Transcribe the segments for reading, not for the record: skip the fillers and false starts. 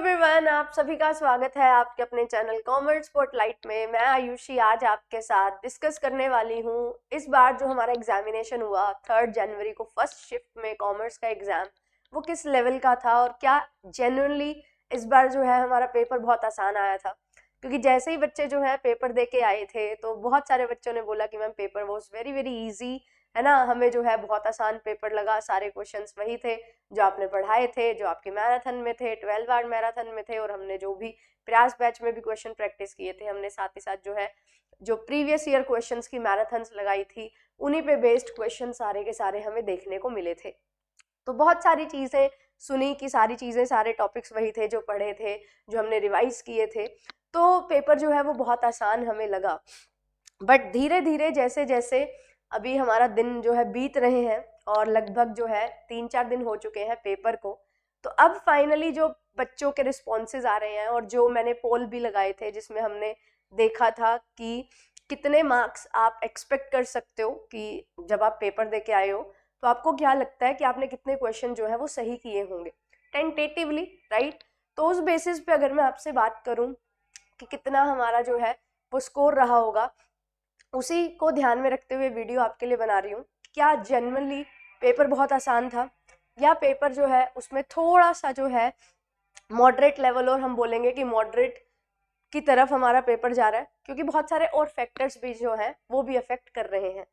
Everyone, आप सभी का स्वागत है आपके अपने चैनल कॉमर्स स्पॉटलाइट में। मैं आयुषी आज आपके साथ डिस्कस करने वाली हूँ इस बार जो हमारा एग्जामिनेशन हुआ 3 जनवरी को फर्स्ट शिफ्ट में कॉमर्स का एग्जाम, वो किस लेवल का था और क्या जेन्युइनली इस बार जो है हमारा पेपर बहुत आसान आया था। क्योंकि जैसे ही बच्चे जो है पेपर दे के आए थे तो बहुत सारे बच्चों ने बोला कि ma'am paper was very very easy, है ना, हमें जो है बहुत आसान पेपर लगा, सारे क्वेश्चंस वही थे जो आपने पढ़ाए थे, जो आपके मैराथन में थे, 12 आवर मैराथन में थे, और हमने जो भी प्रयास बैच में भी क्वेश्चन प्रैक्टिस किए थे, हमने साथ ही साथ जो है जो प्रीवियस ईयर क्वेश्चंस की मैराथन्स लगाई थी, उन्हीं पे बेस्ड क्वेश्चन सारे के सारे हमें देखने को मिले थे। तो बहुत सारी चीज़ें सुनी कि सारी चीज़ें, सारे टॉपिक्स वही थे जो पढ़े थे, जो हमने रिवाइज किए थे, तो पेपर जो है वो बहुत आसान हमें लगा। बट धीरे धीरे जैसे जैसे अभी हमारा दिन जो है बीत रहे हैं और लगभग जो है 3-4 दिन हो चुके हैं पेपर को, तो अब फाइनली जो बच्चों के रिस्पॉन्सेज आ रहे हैं और जो मैंने पोल भी लगाए थे जिसमें हमने देखा था कि कितने मार्क्स आप एक्सपेक्ट कर सकते हो कि जब आप पेपर दे के आए हो तो आपको क्या लगता है कि आपने कितने क्वेश्चन जो है वो सही किए होंगे टेंटेटिवली, राइट। तो उस बेसिस पे अगर मैं आपसे बात करूं कि कितना हमारा जो है वो स्कोर रहा होगा, उसी को ध्यान में रखते हुए वीडियो आपके लिए बना रही हूँ। क्या जेन्युइनली पेपर बहुत आसान था या पेपर जो है उसमें थोड़ा सा जो है मॉडरेट लेवल, और हम बोलेंगे कि मॉडरेट की तरफ हमारा पेपर जा रहा है, क्योंकि बहुत सारे और फैक्टर्स भी जो हैं वो भी अफेक्ट कर रहे हैं।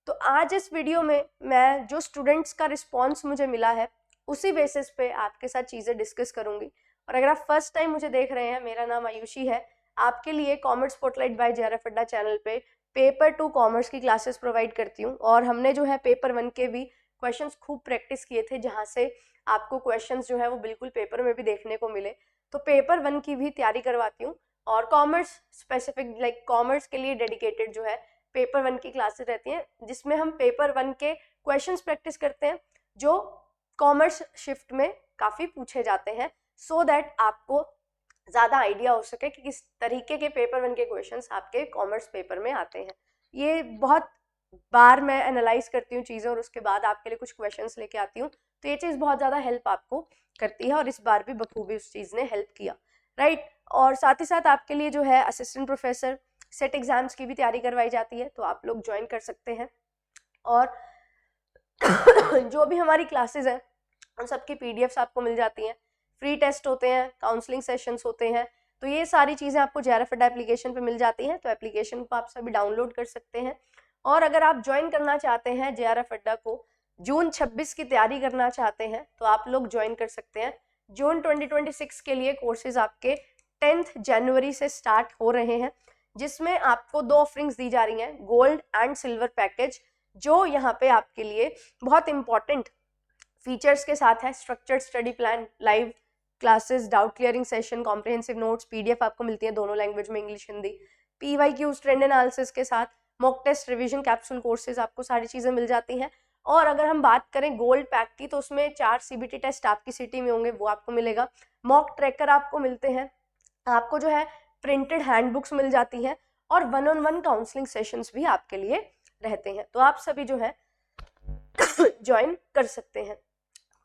तो आज इस वीडियो में मैं जो स्टूडेंट्स का रिस्पॉन्स मुझे मिला है उसी बेसिस पे आपके साथ चीज़ें डिस्कस करूंगी। और अगर आप फर्स्ट टाइम मुझे देख रहे हैं, मेरा नाम आयुषी है, आपके लिए कॉमर्स स्पॉटलाइट बाय JRF अड्डा चैनल पे पेपर 2 कॉमर्स की क्लासेस प्रोवाइड करती हूँ। और हमने जो है पेपर 1 के भी क्वेश्चंस खूब प्रैक्टिस किए थे, जहाँ से आपको क्वेश्चंस जो है वो बिल्कुल पेपर में भी देखने को मिले। तो पेपर 1 की भी तैयारी करवाती हूँ और कॉमर्स स्पेसिफिक, लाइक कॉमर्स के लिए डेडिकेटेड जो है पेपर 1 की क्लासेस रहती हैं, जिसमें हम पेपर 1 के क्वेश्चंस प्रैक्टिस करते हैं जो कॉमर्स शिफ्ट में काफ़ी पूछे जाते हैं, सो दैट आपको ज़्यादा आइडिया हो सके कि किस तरीके के पेपर 1 के क्वेश्चंस आपके कॉमर्स पेपर में आते हैं। ये बहुत बार मैं एनालाइज करती हूँ चीज़ें और उसके बाद आपके लिए कुछ क्वेश्चंस लेके आती हूँ, तो ये चीज़ बहुत ज़्यादा हेल्प आपको करती है और इस बार भी बखूबी उस चीज़ ने हेल्प किया, राइट। और साथ ही साथ आपके लिए जो है असिस्टेंट प्रोफेसर सेट एग्जाम्स की भी तैयारी करवाई जाती है, तो आप लोग ज्वाइन कर सकते हैं। और जो भी हमारी क्लासेस हैं उन सबकी PDFs आपको मिल जाती हैं, फ्री टेस्ट होते हैं, काउंसलिंग सेशंस होते हैं, तो ये सारी चीज़ें आपको JRF अड्डा एप्लीकेशन पे मिल जाती हैं। तो एप्लीकेशन को आप सभी डाउनलोड कर सकते हैं। और अगर आप ज्वाइन करना चाहते हैं JRF अड्डा को, जून 26 की तैयारी करना चाहते हैं, तो आप लोग ज्वाइन कर सकते हैं। जून 2026 के लिए कोर्सेज आपके 10 जनवरी से स्टार्ट हो रहे हैं, जिसमें आपको 2 ऑफरिंग्स दी जा रही हैं, गोल्ड एंड सिल्वर पैकेज, जो यहाँ पे आपके लिए बहुत इंपॉर्टेंट फीचर्स के साथ है। Structured study plan, live classes, doubt clearing session, comprehensive notes, PDF आपको मिलती है दोनों लैंग्वेज में, English Hindi, PYQs, trend analysis के साथ, mock test, revision, capsule courses, आपको सारी चीज़ें मिल जाती हैं। और अगर हम बात करें गोल्ड पैक की, तो उसमें 4 CBT टेस्ट आपकी सिटी में होंगे, वो आपको मिलेगा, मॉक ट्रैकर आपको मिलते हैं, आपको जो है प्रिंटेड हैंडबुक्स मिल जाती हैं, और 1-on-1 काउंसलिंग सेशंस भी आपके लिए रहते हैं। तो आप सभी जो है ज्वाइन कर सकते हैं।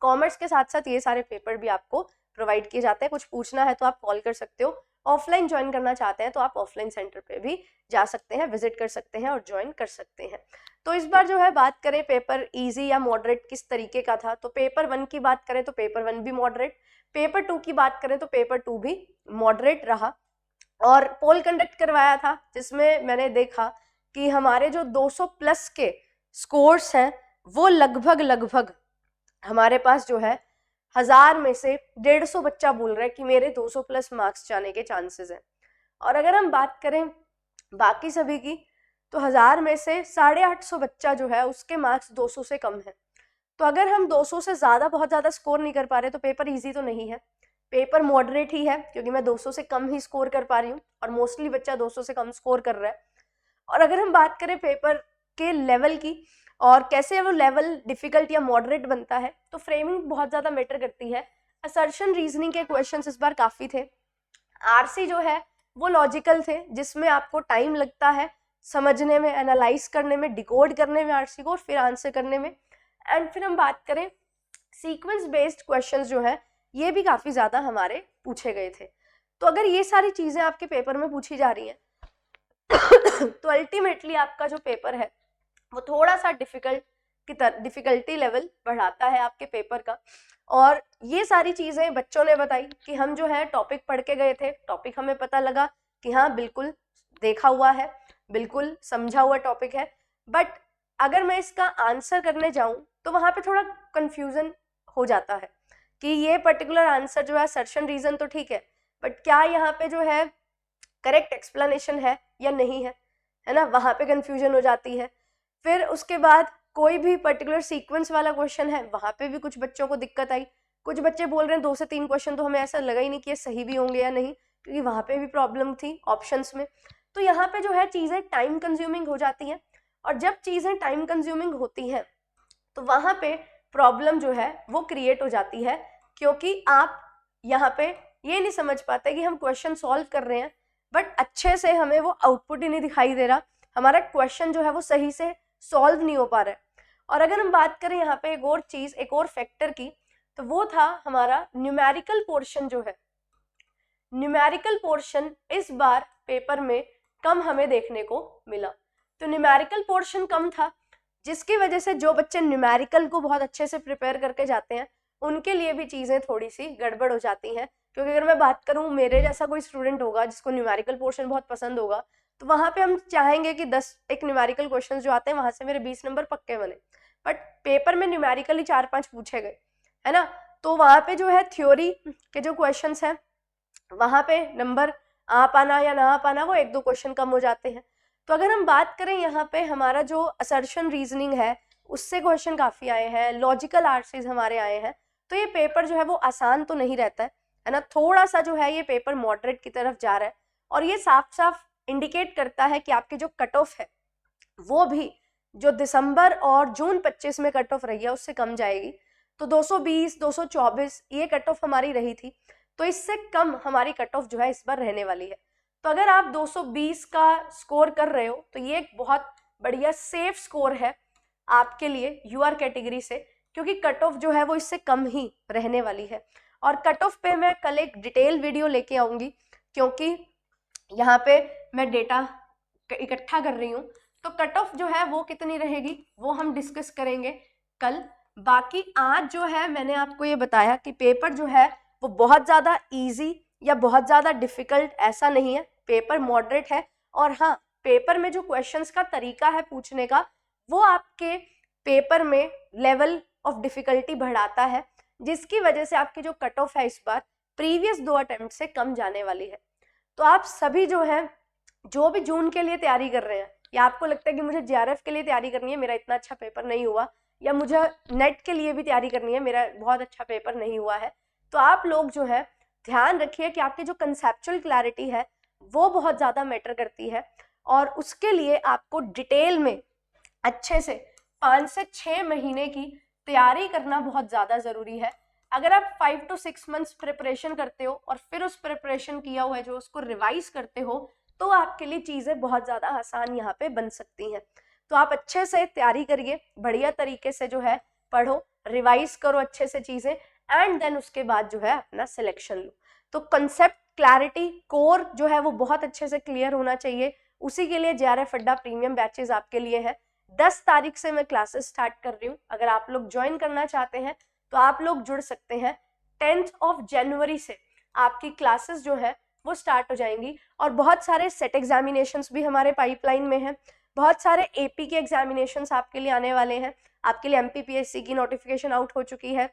कॉमर्स के साथ साथ ये सारे पेपर भी आपको प्रोवाइड किए जाते हैं। कुछ पूछना है तो आप कॉल कर सकते हो, ऑफलाइन ज्वाइन करना चाहते हैं तो आप ऑफलाइन सेंटर पे भी जा सकते हैं, विजिट कर सकते हैं और ज्वाइन कर सकते हैं। तो इस बार जो है बात करें पेपर इजी या मॉडरेट किस तरीके का था, तो पेपर 1 की बात करें तो पेपर 1 भी मॉडरेट, पेपर 2 की बात करें तो पेपर 2 भी मॉडरेट रहा। और पोल कंडक्ट करवाया था जिसमें मैंने देखा कि हमारे जो 200 प्लस के स्कोर्स हैं वो लगभग हमारे पास जो है 1000 में से 150 बच्चा बोल रहा है कि मेरे 200 प्लस मार्क्स जाने के चांसेस हैं। और अगर हम बात करें बाकी सभी की, तो 1000 में से 850 बच्चा जो है उसके मार्क्स 200 से कम है। तो अगर हम 200 से ज़्यादा बहुत ज़्यादा स्कोर नहीं कर पा रहे तो पेपर ईजी तो नहीं है, पेपर मॉडरेट ही है, क्योंकि मैं 200 से कम ही स्कोर कर पा रही हूँ और मोस्टली बच्चा 200 से कम स्कोर कर रहा है। और अगर हम बात करें पेपर के लेवल की और कैसे वो लेवल डिफिकल्ट या मॉडरेट बनता है, तो फ्रेमिंग बहुत ज़्यादा मैटर करती है। असर्शन रीजनिंग के क्वेश्चंस इस बार काफ़ी थे, RC जो है वो लॉजिकल थे, जिसमें आपको टाइम लगता है समझने में, एनालाइज करने में, डिकोड करने में RC को, और फिर आंसर करने में। एंड फिर हम बात करें सीक्वेंस बेस्ड क्वेश्चंस जो है ये भी काफ़ी ज़्यादा हमारे पूछे गए थे। तो अगर ये सारी चीज़ें आपके पेपर में पूछी जा रही हैं तो अल्टीमेटली आपका जो पेपर है वो थोड़ा सा डिफिकल्टी लेवल बढ़ाता है आपके पेपर का। और ये सारी चीज़ें बच्चों ने बताई कि हम जो है टॉपिक पढ़ के गए थे, टॉपिक हमें पता लगा कि हाँ बिल्कुल देखा हुआ है, बिल्कुल समझा हुआ टॉपिक है, बट अगर मैं इसका आंसर करने जाऊं तो वहाँ पे थोड़ा कंफ्यूजन हो जाता है कि ये पर्टिकुलर आंसर जो है असर्शन रीजन तो ठीक है, बट क्या यहाँ पे जो है करेक्ट एक्सप्लेनेशन है या नहीं है ना, वहाँ पे कंफ्यूजन हो जाती है। फिर उसके बाद कोई भी पर्टिकुलर सीक्वेंस वाला क्वेश्चन है, वहाँ पे भी कुछ बच्चों को दिक्कत आई। कुछ बच्चे बोल रहे हैं 2 से 3 क्वेश्चन तो हमें ऐसा लगा ही नहीं कि ये सही भी होंगे या नहीं, क्योंकि वहाँ पे भी प्रॉब्लम थी ऑप्शंस में। तो यहाँ पे जो है चीज़ें टाइम कंज्यूमिंग हो जाती हैं, और जब चीज़ें टाइम कंज्यूमिंग होती हैं तो वहाँ पे प्रॉब्लम जो है वो क्रिएट हो जाती है, क्योंकि आप यहाँ पे ये नहीं समझ पाते कि हम क्वेश्चन सॉल्व कर रहे हैं बट अच्छे से हमें वो आउटपुट ही नहीं दिखाई दे रहा, हमारा क्वेश्चन जो है वो सही से सॉल्व नहीं हो पा रहा है। और अगर हम बात करें यहाँ पे एक और चीज़, एक और फैक्टर की, तो वो था हमारा न्यूमेरिकल पोर्शन जो है। न्यूमेरिकल पोर्शन इस बार पेपर में कम हमें देखने को मिला। तो न्यूमेरिकल पोर्शन कम था, जिसकी वजह से जो बच्चे न्यूमेरिकल को बहुत अच्छे से प्रिपेयर करके जाते हैं उनके लिए भी चीज़ें थोड़ी सी गड़बड़ हो जाती हैं। क्योंकि अगर मैं बात करूँ, मेरे जैसा कोई स्टूडेंट होगा जिसको न्यूमेरिकल पोर्शन बहुत पसंद होगा, तो वहाँ पे हम चाहेंगे कि 10 एक न्यूमेरिकल क्वेश्चन जो आते हैं वहाँ से मेरे 20 नंबर पक्के बने, बट पेपर में न्यूमेरिकली 4-5 पूछे गए, है ना। तो वहाँ पे जो है थ्योरी के जो क्वेश्चन हैं वहाँ पे नंबर आ पाना या ना आ पाना वो 1-2 क्वेश्चन कम हो जाते हैं। तो अगर हम बात करें यहाँ पे हमारा जो असर्शन रीजनिंग है उससे क्वेश्चन काफ़ी आए हैं, लॉजिकल आरसीज हमारे आए हैं, तो ये पेपर जो है वो आसान तो नहीं रहता है ना, थोड़ा सा जो है ये पेपर मॉडरेट की तरफ जा रहा है। और ये साफ साफ इंडिकेट करता है कि आपकी जो कट ऑफ है वो भी जो दिसंबर और जून 25 में कट ऑफ रही है उससे कम जाएगी। तो 220, 224 ये कट ऑफ हमारी रही थी, तो इससे कम हमारी कट ऑफ जो है इस बार रहने वाली है। तो अगर आप 220 का स्कोर कर रहे हो तो ये एक बहुत बढ़िया सेफ स्कोर है आपके लिए यूआर कैटेगरी से, क्योंकि कट ऑफ जो है वो इससे कम ही रहने वाली है। और कट ऑफ पे मैं कल एक डिटेल वीडियो लेके आऊँगी, क्योंकि यहाँ पे मैं डेटा इकट्ठा कर रही हूँ, तो कट ऑफ जो है वो कितनी रहेगी वो हम डिस्कस करेंगे कल। बाकी आज जो है मैंने आपको ये बताया कि पेपर जो है वो बहुत ज़्यादा इजी या बहुत ज़्यादा डिफिकल्ट ऐसा नहीं है, पेपर मॉडरेट है। और हाँ, पेपर में जो क्वेश्चंस का तरीका है पूछने का वो आपके पेपर में लेवल ऑफ डिफिकल्टी बढ़ाता है, जिसकी वजह से आपकी जो कट ऑफ है इस बार प्रीवियस 2 अटेम्प्ट से कम जाने वाली है। तो आप सभी जो है जो भी जून के लिए तैयारी कर रहे हैं, या आपको लगता है कि मुझे जेआरएफ के लिए तैयारी करनी है, मेरा इतना अच्छा पेपर नहीं हुआ, या मुझे नेट के लिए भी तैयारी करनी है, मेरा बहुत अच्छा पेपर नहीं हुआ है, तो आप लोग जो है ध्यान रखिए कि आपकी जो कंसेप्चुअल क्लैरिटी है वो बहुत ज़्यादा मैटर करती है। और उसके लिए आपको डिटेल में अच्छे से 5 से 6 महीने की तैयारी करना बहुत ज़्यादा ज़रूरी है। अगर आप 5 to 6 मंथ्स प्रिपरेशन करते हो और फिर उस प्रिपरेशन किया हुआ है जो उसको रिवाइज करते हो, तो आपके लिए चीज़ें बहुत ज़्यादा आसान यहाँ पे बन सकती हैं। तो आप अच्छे से तैयारी करिए, बढ़िया तरीके से जो है पढ़ो, रिवाइज करो अच्छे से चीज़ें, एंड देन उसके बाद जो है अपना सिलेक्शन लो। तो कंसेप्ट क्लैरिटी कोर जो है वो बहुत अच्छे से क्लियर होना चाहिए। उसी के लिए जेआरएफ अड्डा प्रीमियम बैचेज आपके लिए है। 10 तारीख से मैं क्लासेस स्टार्ट कर रही हूँ, अगर आप लोग ज्वाइन करना चाहते हैं तो आप लोग जुड़ सकते हैं। 10 जनवरी से आपकी क्लासेस जो है वो स्टार्ट हो जाएंगी, और बहुत सारे सेट एग्जामिनेशंस भी हमारे पाइपलाइन में हैं, बहुत सारे एपी के एग्जामिनेशंस आपके लिए आने वाले हैं। आपके लिए एमपीपीएससी की नोटिफिकेशन आउट हो चुकी है,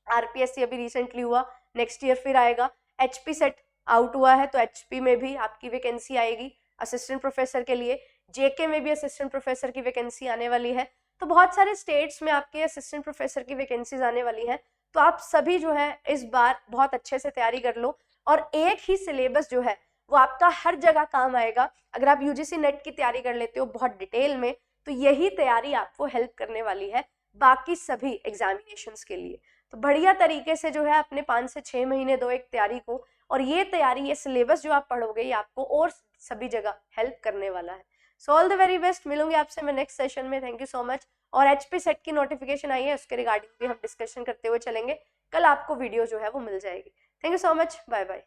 आरपीएससी अभी रिसेंटली हुआ, नेक्स्ट ईयर फिर आएगा। एचपी सेट आउट हुआ है तो एचपी में भी आपकी वैकेंसी आएगी असिस्टेंट प्रोफेसर के लिए, जेके में भी असिस्टेंट प्रोफेसर की वैकेंसी आने वाली है। तो बहुत सारे स्टेट्स में आपके असिस्टेंट प्रोफेसर की वैकेंसीज आने वाली हैं। तो आप सभी जो है इस बार बहुत अच्छे से तैयारी कर लो, और एक ही सिलेबस जो है वो आपका हर जगह काम आएगा। अगर आप यूजीसी नेट की तैयारी कर लेते हो बहुत डिटेल में, तो यही तैयारी आपको हेल्प करने वाली है बाकी सभी एग्जामिनेशंस के लिए। तो बढ़िया तरीके से जो है अपने 5 से 6 महीने दो एक तैयारी को, और ये तैयारी, ये सिलेबस जो आप पढ़ोगे ये आपको और सभी जगह हेल्प करने वाला है। So all the very best, मिलूंगी आपसे मैं नेक्स्ट सेशन में। Thank you so much. और HP सेट की नोटिफिकेशन आई है, उसके रिगार्डिंग भी हम डिस्कशन करते हुए चलेंगे। कल आपको वीडियो जो है वो मिल जाएगी। Thank you so much, bye bye.